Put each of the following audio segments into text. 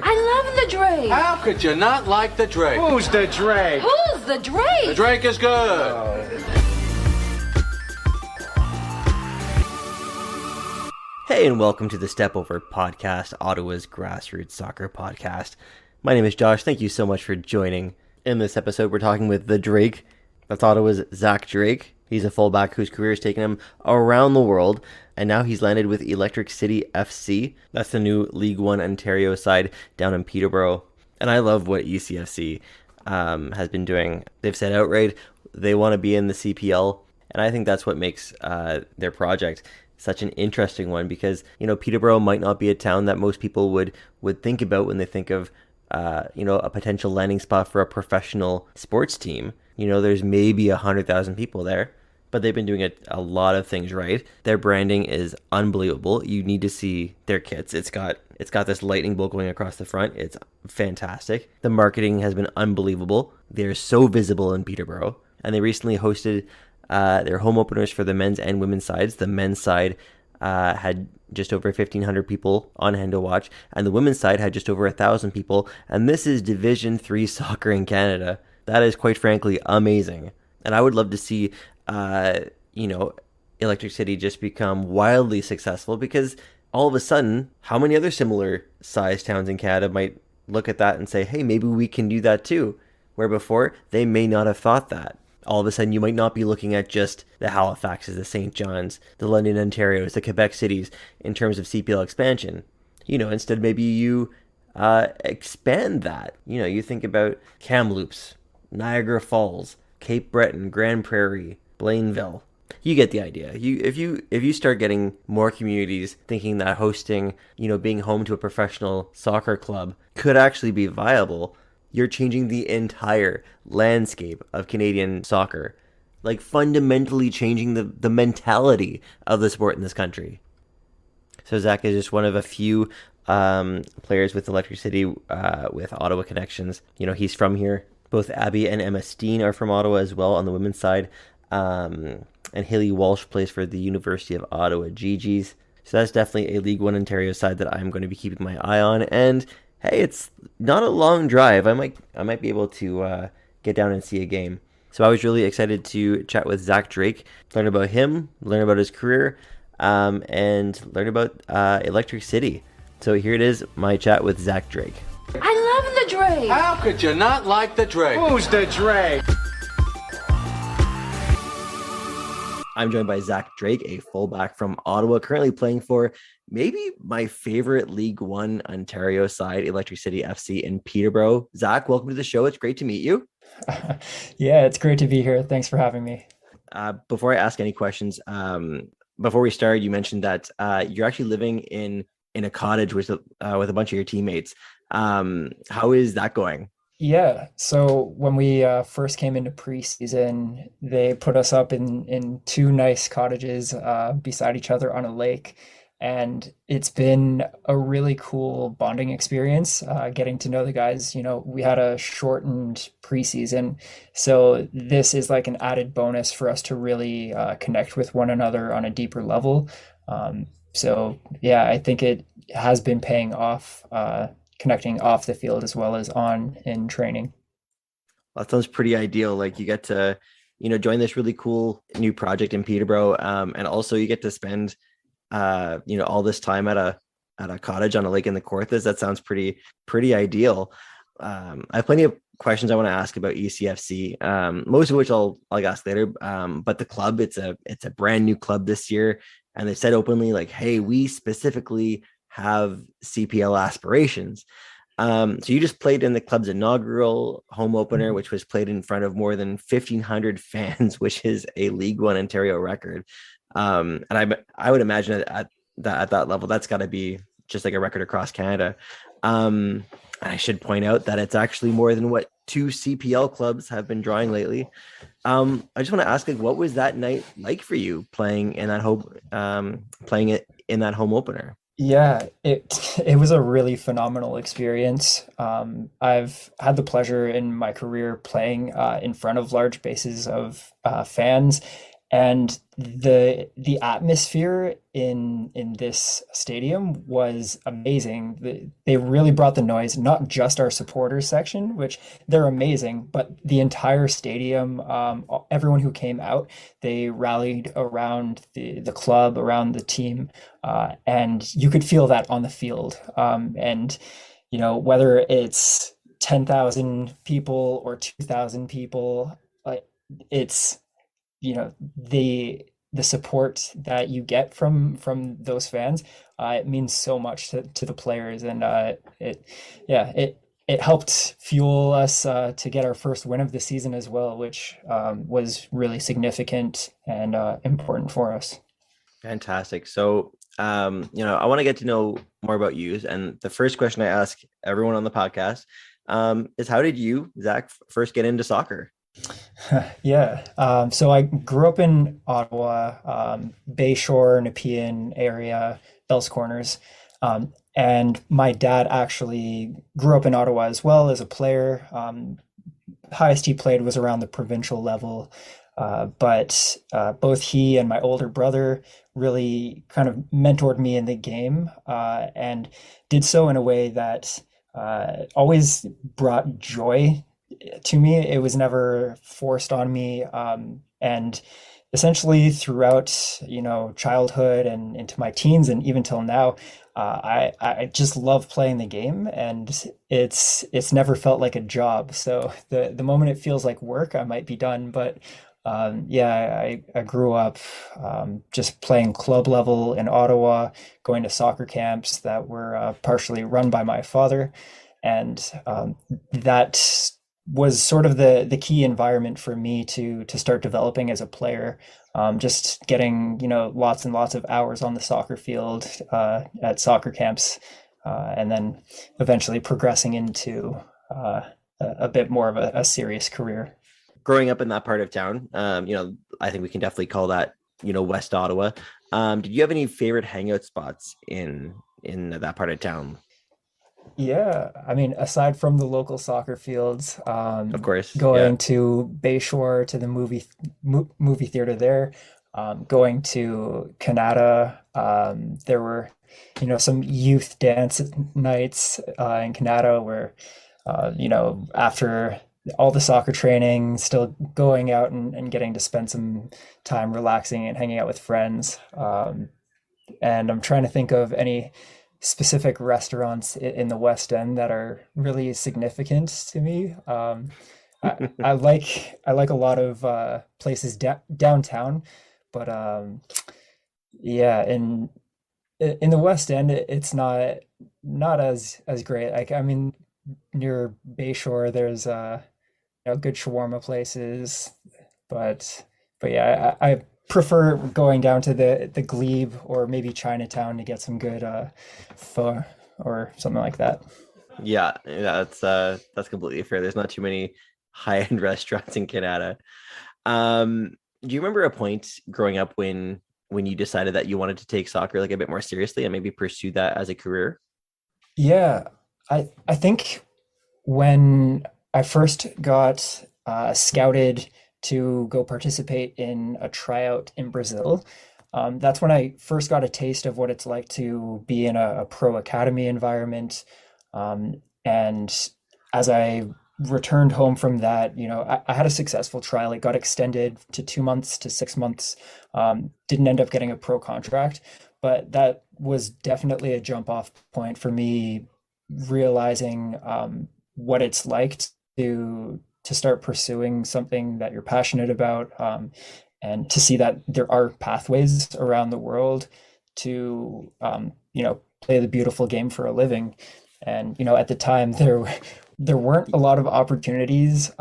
I love the Drake. How could you not like the Drake? Who's the Drake? Who's the Drake? The Drake is good. Hey, and welcome to the Step Over Podcast, Ottawa's grassroots soccer podcast. My name is Josh. Thank you so much for joining. In this episode, we're talking with the Drake. That's Ottawa's Zach Drake. He's a fullback whose career has taken him around the world, and now he's landed with City FC. That's the new League One Ontario side down in Peterborough. And I love what ECFC has been doing. They've said outright they want to be in the CPL, and I think that's what makes their project such an interesting one, because Peterborough might not be a town that most people would think about when they think of a potential landing spot for a professional sports team. There's maybe 100,000 people there, but they've been doing a lot of things right. Their branding is unbelievable. You need to see their kits. It's got this lightning bolt going across the front. It's fantastic. The marketing has been unbelievable. They're so visible in Peterborough, and they recently hosted their home openers for the men's and women's sides. The men's side had just over 1,500 people on hand to watch, and the women's side had just over 1,000 people. And this is Division 3 soccer in Canada. That is, quite frankly, amazing. And I would love to see, Electric City just become wildly successful, because all of a sudden, how many other similar sized towns in Canada might look at that and say, hey, maybe we can do that too, where before they may not have thought that. All of a sudden, you might not be looking at just the Halifaxes, the St. John's, the London Ontarios, the Quebec cities in terms of CPL expansion. Instead, maybe you expand that. You think about Kamloops, Niagara Falls, Cape Breton, Grand Prairie, Blainville. You get the idea. If you start getting more communities thinking that hosting, being home to a professional soccer club could actually be viable, you're changing the entire landscape of Canadian soccer, like fundamentally changing the mentality of the sport in this country. So Zach is just one of a few players with Electric City with Ottawa connections. He's from here. Both Abby and Emma Steen are from Ottawa as well on the women's side. And Haley Walsh plays for the University of Ottawa GGs. So that's definitely a League One Ontario side that I'm going to be keeping my eye on. And hey, it's not a long drive. I might be able to get down and see a game. So I was really excited to chat with Zach Drake, learn about him, learn about his career, and learn about Electric City. So here it is, my chat with Zach Drake. I love the Drake. How could you not like the Drake? Who's the Drake? I'm joined by Zach Drake, a fullback from Ottawa, currently playing for maybe my favorite League One Ontario side, Electric City FC in Peterborough. Zach, welcome to the show. It's great to meet you. Yeah, it's great to be here. Thanks for having me. Before I ask any questions, before we start, you mentioned that you're actually living in a cottage with a bunch of your teammates. How is that going? Yeah, so when we first came into preseason, they put us up in two nice cottages beside each other on a lake. And it's been a really cool bonding experience, getting to know the guys. We had a shortened preseason, so this is like an added bonus for us to really connect with one another on a deeper level. So yeah, I think it has been paying off, connecting off the field as well as on in training. That sounds pretty ideal. Like, you get to, join this really cool new project in Peterborough, and also you get to spend all this time at a cottage on a lake in the Kawarthas. That sounds pretty ideal. I have plenty of questions I want to ask about ECFC, most of which I'll ask later. But the club, it's a brand new club this year, and they said openly, like, hey, we specifically have CPL aspirations. So you just played in the club's inaugural home opener, which was played in front of more than 1,500 fans, which is a League One Ontario record. And I would imagine at that level, that's got to be just like a record across Canada. I should point out that it's actually more than what two CPL clubs have been drawing lately. I just want to ask, like, what was that night like for you playing in that home opener? Yeah, it was a really phenomenal experience. I've had the pleasure in my career playing in front of large bases of fans, And the atmosphere in this stadium was amazing. They really brought the noise, not just our supporters section, which they're amazing, but the entire stadium, everyone who came out, they rallied around the club, around the team, and you could feel that on the field. And whether it's 10,000 people or 2,000 people, like it's the support that you get from those fans, it means so much to the players, and it yeah it helped fuel us to get our first win of the season as well, which was really significant and important for us. Fantastic. So, I want to get to know more about you. And the first question I ask everyone on the podcast is, how did you, Zach, first get into soccer? Yeah. So I grew up in Ottawa, Bayshore, Nepean area, Bells Corners. And my dad actually grew up in Ottawa as well as a player. Highest he played was around the provincial level. But both he and my older brother really kind of mentored me in the game, and did so in a way that always brought joy to me. It was never forced on me. And essentially throughout, childhood and into my teens and even till now, I just love playing the game, and it's never felt like a job. So the moment it feels like work, I might be done. But I grew up just playing club level in Ottawa, going to soccer camps that were partially run by my father, and that was sort of the key environment for me to start developing as a player. Just getting lots and lots of hours on the soccer field at soccer camps, and then eventually progressing into a bit more of a serious career. Growing up in that part of town, I think we can definitely call that, West Ottawa. Did you have any favorite hangout spots in that part of town? Yeah, I mean, aside from the local soccer fields, Of course, yeah. going to Bayshore to the movie theater there, going to Canada, there were, some youth dance nights in Canada where, after all the soccer training, still going out and getting to spend some time relaxing and hanging out with friends. And I'm trying to think of any specific restaurants in the West End that are really significant to me. I like a lot of places downtown, but yeah, in the West End, it's not as great. Like, I mean, near Bayshore, there's good shawarma places, but yeah, I prefer going down to the Glebe or maybe Chinatown to get some good pho or something like that. Yeah, that's completely fair. There's not too many high-end restaurants in Canada. Do you remember a point growing up when you decided that you wanted to take soccer like a bit more seriously and maybe pursue that as a career? Yeah, I think when I first got scouted to go participate in a tryout in Brazil, that's when I first got a taste of what it's like to be in a pro academy environment. And as I returned home from that, I had a successful trial. It got extended to 2 months to 6 months. Didn't end up getting a pro contract, but that was definitely a jump off point for me, realizing what it's like to start pursuing something that you're passionate about, and to see that there are pathways around the world to play the beautiful game for a living. And at the time there weren't a lot of opportunities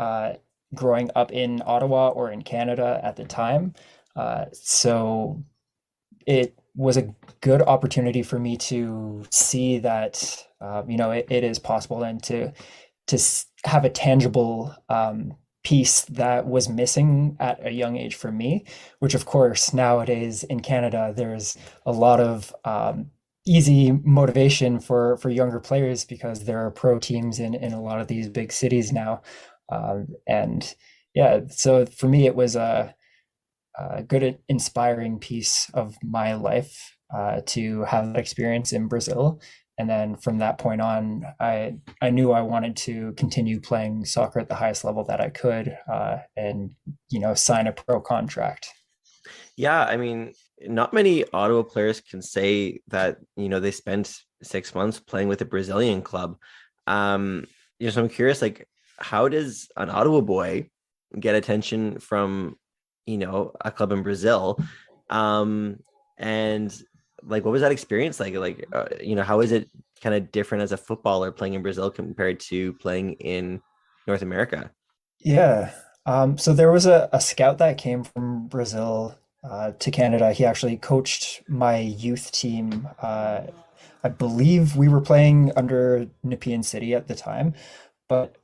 growing up in Ottawa or in Canada at the time. So it was a good opportunity for me to see that it is possible, and to have a tangible piece that was missing at a young age for me, which of course nowadays in Canada, there's a lot of easy motivation for younger players because there are pro teams in a lot of these big cities now. And yeah, so for me, it was good inspiring piece of my life to have that experience in Brazil. And then from that point on, I knew I wanted to continue playing soccer at the highest level that I could, and sign a pro contract. Yeah, I mean, not many Ottawa players can say that, they spent 6 months playing with a Brazilian club. So I'm curious, like, how does an Ottawa boy get attention from, a club in Brazil? And like, what was that experience like? How is it kind of different as a footballer playing in Brazil compared to playing in North America? Yeah. So there was a scout that came from Brazil to Canada. He actually coached my youth team. I believe we were playing under Nepean City at the time, but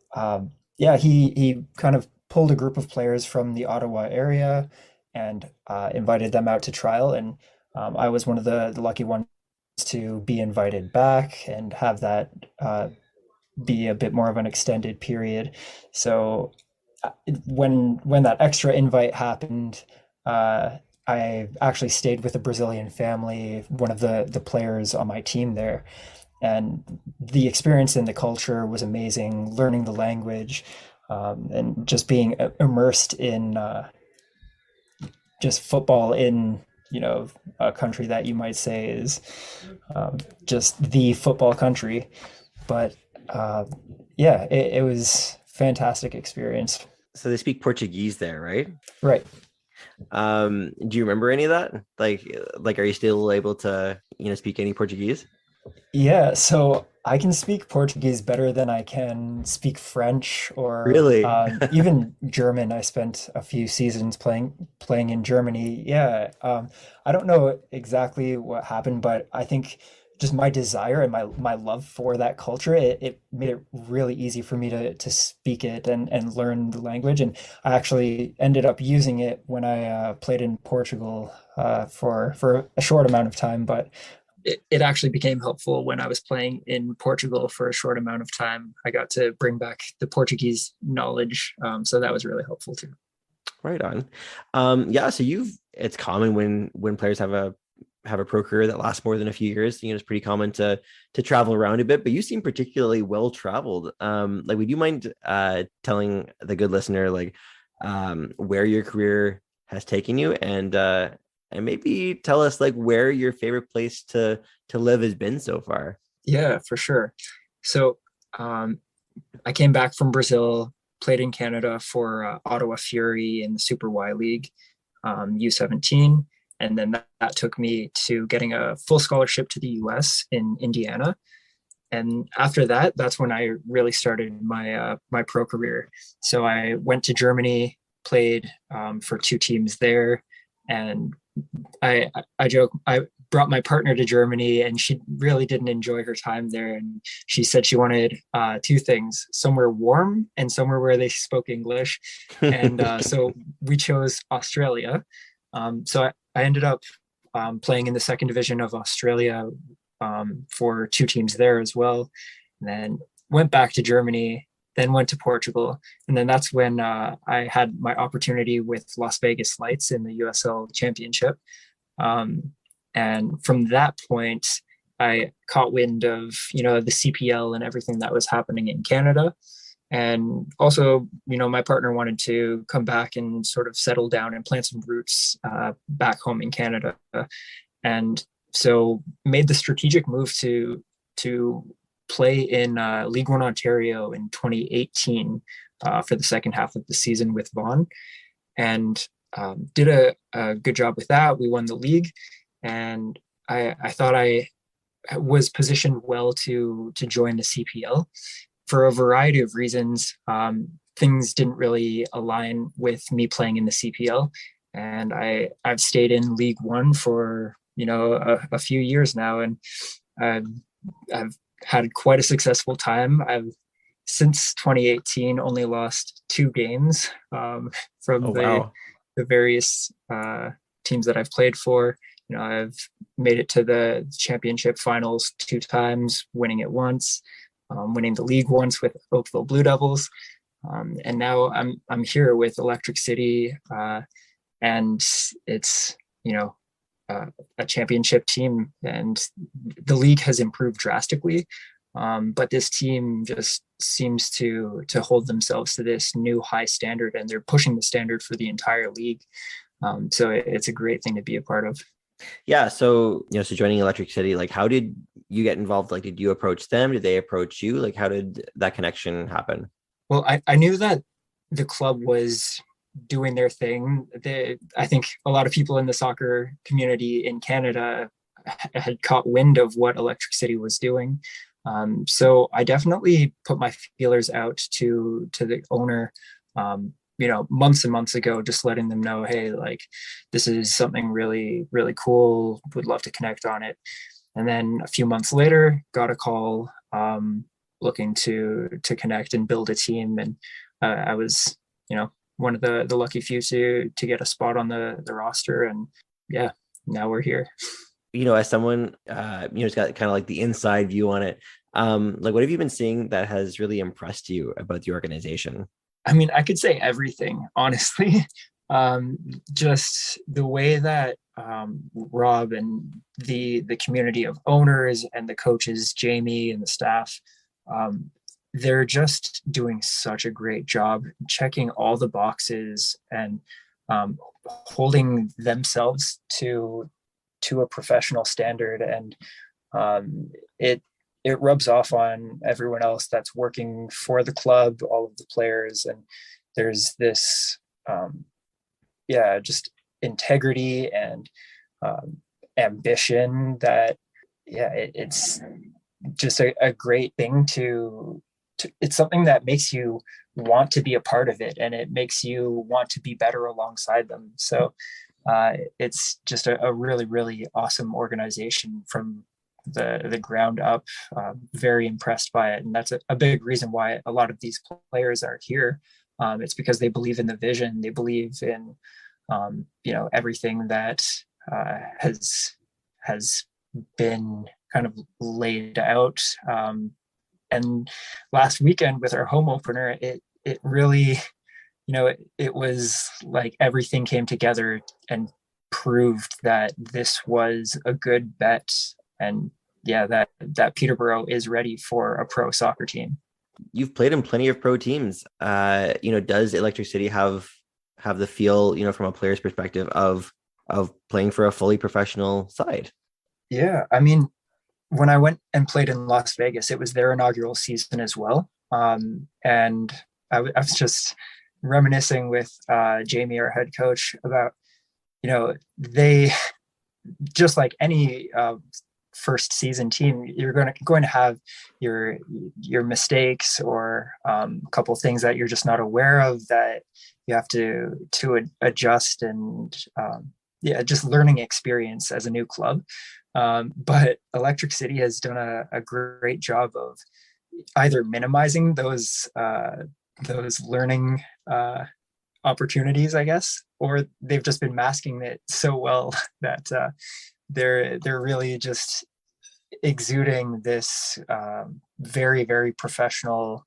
yeah, he kind of pulled a group of players from the Ottawa area and invited them out to trial. And I was one of the lucky ones to be invited back and have that be a bit more of an extended period. So when that extra invite happened, I actually stayed with a Brazilian family, one of the players on my team there. And the experience in the culture was amazing, learning the language, and just being immersed in just football in, a country that you might say is just the football country. But yeah, it was fantastic experience. So they speak Portuguese there, right? Right. Do you remember any of that? Like, are you still able to, speak any Portuguese? Yeah, so I can speak Portuguese better than I can speak French or Really? even German. I spent a few seasons playing in Germany. Yeah, I don't know exactly what happened, but I think just my desire and my love for that culture, it made it really easy for me to speak it and learn the language. And I actually ended up using it when I played in Portugal for a short amount of time, but it actually became helpful when I was playing in Portugal for a short amount of time. I got to bring back the Portuguese knowledge, so that was really helpful too. Right on. Yeah, so it's common when players have a pro career that lasts more than a few years. It's pretty common to travel around a bit, but you seem particularly well traveled. Would you mind telling the good listener where your career has taken you, and maybe tell us where your favorite place to live has been so far? Yeah, for sure. So I came back from Brazil, played in Canada for Ottawa Fury in the Super Y League, U17. And then that took me to getting a full scholarship to the US in Indiana. And after that, that's when I really started my pro career. So I went to Germany, played for two teams there. And I joke, I brought my partner to Germany and she really didn't enjoy her time there. And she said she wanted two things: somewhere warm and somewhere where they spoke English. And so we chose Australia. So I ended up playing in the second division of Australia for two teams there as well. And then went back to Germany, then went to Portugal. And then that's when I had my opportunity with Las Vegas Lights in the USL Championship. And from that point, I caught wind of, the CPL and everything that was happening in Canada. And also, my partner wanted to come back and sort of settle down and plant some roots back home in Canada. And so made the strategic move to play in League One Ontario in 2018 for the second half of the season with Vaughan, and did a good job with that. We won the league, and I thought I was positioned well to join the CPL. For a variety of reasons, things didn't really align with me playing in the CPL, and I've stayed in League One for a few years now, and I've had quite a successful time. I've since 2018 only lost 2 games from the various teams that I've played for. I've made it to the championship finals 2 times, winning it once. Winning the league once with Oakville Blue Devils, and now I'm here with Electric City, and it's, a championship team, and the league has improved drastically. But this team just seems to hold themselves to this new high standard, and they're pushing the standard for the entire league. So it's a great thing to be a part of. Yeah. So, so joining Electric City, like, how did you get involved? Like, did you approach them? Did they approach you? Like, how did that connection happen? Well, I knew that the club was doing their thing. I think a lot of people in the soccer community in Canada had caught wind of what Electric City was doing. So I definitely put my feelers out to the owner, months and months ago, just letting them know, hey, like, this is something really, really cool. Would love to connect on it. And then a few months later, got a call looking to connect and build a team. And I was, one of the lucky few to get a spot on the roster. And yeah, now we're here. As someone, has got kind of like the inside view on it. Like, what have you been seeing that has really impressed you about the organization? I mean, I could say everything, honestly. Just the way that Rob and the community of owners and the coaches, Jamie and the staff, they're just doing such a great job checking all the boxes and holding themselves to a professional standard. And it rubs off on everyone else that's working for the club, all of the players. And there's this, just integrity and ambition that, it's just a great thing to it's something that makes you want to be a part of it, and it makes you want to be better alongside them. So it's just a really, really awesome organization from the ground up. Very impressed by it, and that's a big reason why a lot of these players are here. It's because they believe in the vision, they believe in everything that has been kind of laid out. And last weekend with our home opener, it really, it was like everything came together and proved that this was a good bet. And that Peterborough is ready for a pro soccer team. You've played in plenty of pro teams. Does Electric City have the feel, from a player's perspective of playing for a fully professional side? Yeah, I mean, when I went and played in Las Vegas, it was their inaugural season as well. And I was just reminiscing with Jamie, our head coach, about, they, just like any first season team, you're going to have your mistakes or a couple of things that you're just not aware of that you have to adjust, and just learning experience as a new club. But Electric City has done a great job of either minimizing those learning opportunities, I guess, or they've just been masking it so well that they're really just exuding this very, very professional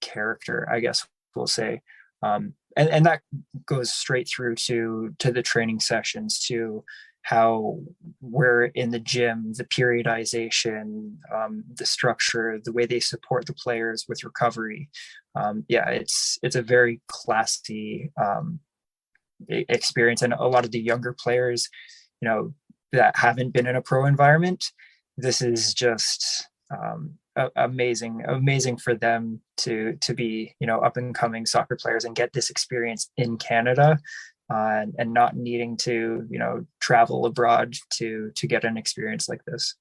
character, I guess we'll say. And that goes straight through to the training sessions, to how we're in the gym, the periodization, the structure, the way they support the players with recovery. It's a very classy experience. And a lot of the younger players, that haven't been in a pro environment, this is just amazing for them to be up and coming soccer players and get this experience in Canada, and not needing to travel abroad to get an experience like this.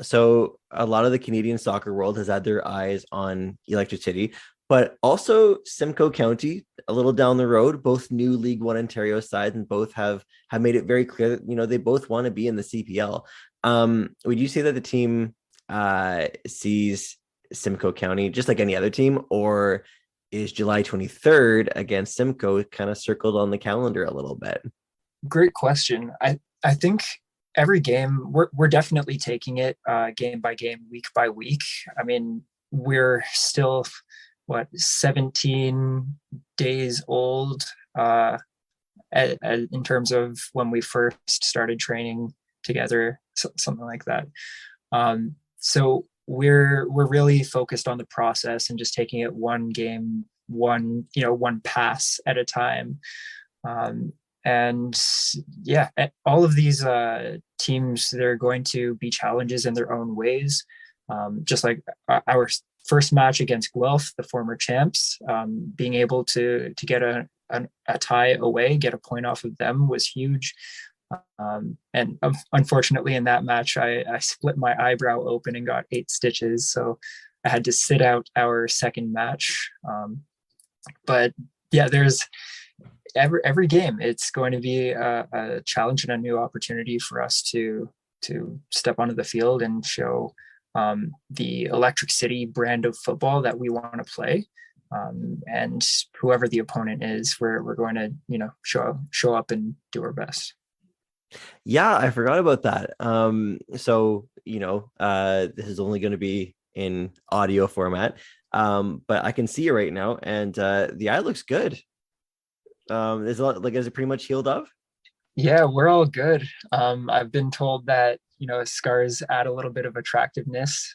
So a lot of the Canadian soccer world has had their eyes on Electric City, but also Simcoe County, a little down the road, both new League One Ontario sides, and both have made it very clear that they both want to be in the CPL. Would you say that the team sees Simcoe County just like any other team, or is July 23rd against Simcoe kind of circled on the calendar a little bit? Great question. I think every game we're definitely taking it game by game, week by week. I mean, we're still 17 days old in terms of when we first started training together, something like that. So we're really focused on the process and just taking it one game, one pass at a time. And yeah, all of these teams, they're going to be challenges in their own ways. Just like our first match against Guelph, the former champs, being able to get a tie away, get a point off of them was huge. And unfortunately in that match, I split my eyebrow open and got 8 stitches. So I had to sit out our second match. But yeah, there's every game, it's going to be a challenge and a new opportunity for us to step onto the field and show the Electric City brand of football that we want to play. And whoever the opponent is, we're going to, show up and do our best. Yeah, I forgot about that. So, this is only going to be in audio format, but I can see it right now, and the eye looks good. Is it pretty much healed up? Yeah, we're all good. I've been told that, scars add a little bit of attractiveness.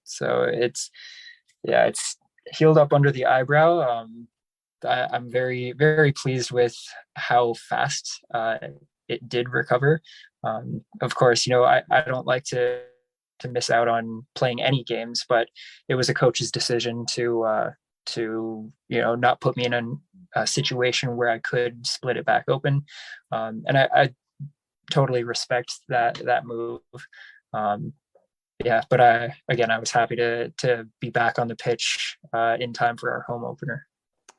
So it's healed up under the eyebrow. I'm very, very pleased with how fast it did recover. Of course, I don't like to miss out on playing any games, but it was a coach's decision to not put me in a situation where I could split it back open. And I totally respect that move. But I was happy to be back on the pitch in time for our home opener.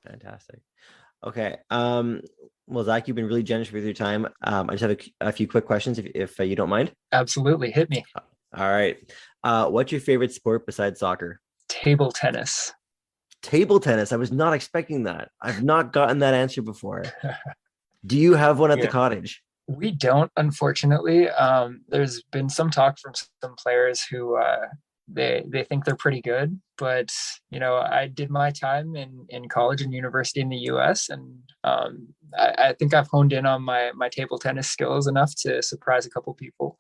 Fantastic. Okay. Well, Zach, you've been really generous with your time. I just have a few quick questions if you don't mind. Absolutely. Hit me. All right. What's your favorite sport besides soccer? Table tennis. Table tennis. I was not expecting that. I've not gotten that answer before. Do you have one at the cottage? We don't, unfortunately. There's been some talk from some players who they think they're pretty good, but I did my time in college and university in the US, and I think I've honed in on my table tennis skills enough to surprise a couple people.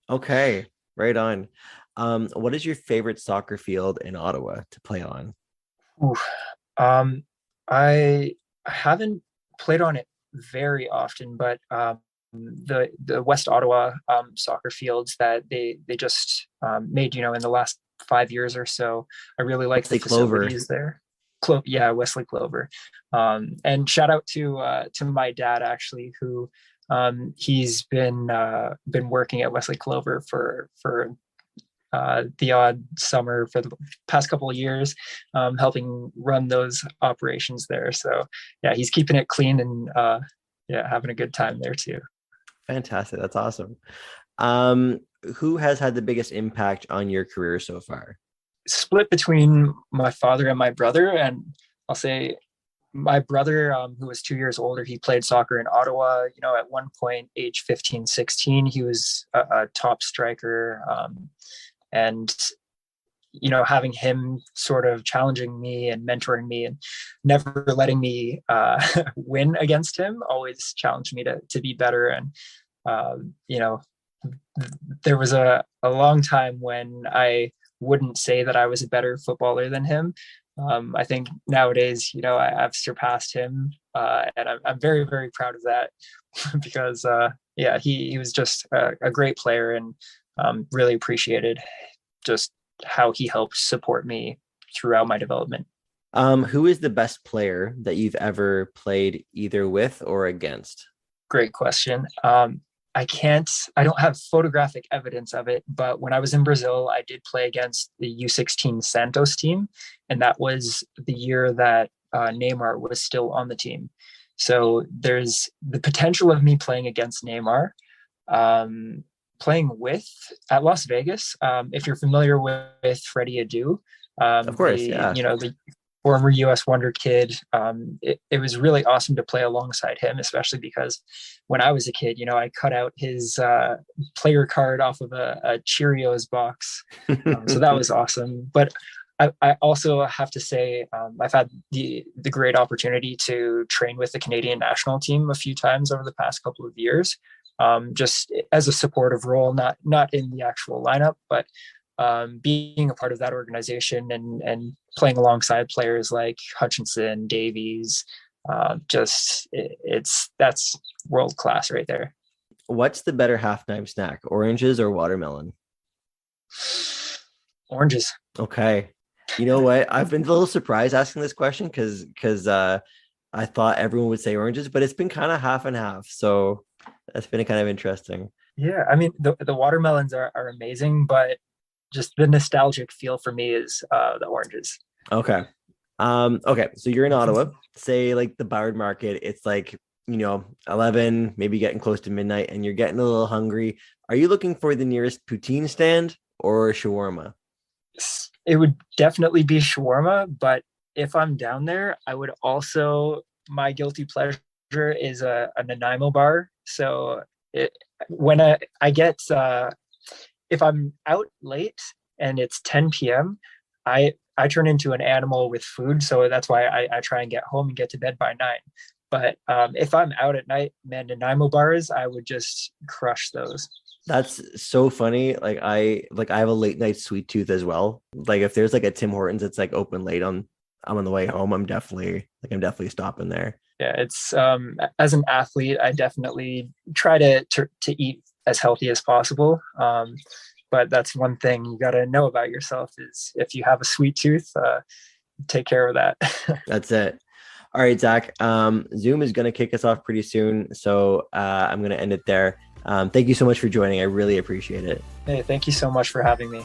Okay, right on. What is your favorite soccer field in Ottawa to play on? I haven't played on it very often, but the West Ottawa soccer fields that they just made, in the last 5 years or so, I really like the facilities there. Wesley Clover. And shout out to my dad, actually, who he's been working at Wesley Clover for the odd summer for the past couple of years, helping run those operations there. So yeah, he's keeping it clean and having a good time there too. Fantastic. That's awesome. Who has had the biggest impact on your career so far? Split between my father and my brother. And I'll say my brother, who was 2 years older, he played soccer in Ottawa. At one point, age 15, 16, he was a top striker. And having him sort of challenging me and mentoring me and never letting me win against him always challenged me to be better. And, there was a long time when I wouldn't say that I was a better footballer than him. I think nowadays, I've surpassed him, and I'm very, very proud of that because, he was just a great player, and really appreciated just how he helped support me throughout my development. Who is the best player that you've ever played either with or against? Great question. I don't have photographic evidence of it, but when I was in Brazil, I did play against the U16 Santos team. And that was the year that Neymar was still on the team. So there's the potential of me playing against Neymar, playing with at Las Vegas. If you're familiar with Freddie Adu, of course, the former US Wonder Kid. It was really awesome to play alongside him, especially because when I was a kid, I cut out his player card off of a Cheerios box. So that was awesome. But I also have to say I've had the great opportunity to train with the Canadian national team a few times over the past couple of years, just as a supportive role, not in the actual lineup, but being a part of that organization and playing alongside players like Hutchinson, Davies. That's world class right there. What's the better halftime snack, oranges or watermelon? Oranges. Okay. You know what? I've been a little surprised asking this question because I thought everyone would say oranges, but it's been kind of half and half. So that's been kind of interesting. Yeah, I mean the watermelons are amazing, but just the nostalgic feel for me is the oranges. Okay. Okay. So you're in Ottawa, say like the Byward Market. It's like, 11, maybe getting close to midnight, and you're getting a little hungry. Are you looking for the nearest poutine stand or shawarma? It would definitely be shawarma, but if I'm down there, I would also, my guilty pleasure is a Nanaimo bar. So when I get, if I'm out late and it's 10 p.m., I turn into an animal with food. So that's why I try and get home and get to bed by 9. But if I'm out at night, man, Nanaimo bars, I would just crush those. That's so funny. Like I have a late night sweet tooth as well. Like if there's like a Tim Hortons that's like open late I'm on the way home, I'm definitely stopping there. Yeah, it's as an athlete, I definitely try to eat as healthy as possible. But that's one thing you got to know about yourself is if you have a sweet tooth, take care of that. That's it. All right, Zach. Zoom is going to kick us off pretty soon, so I'm going to end it there. Thank you so much for joining. I really appreciate it. Hey, thank you so much for having me.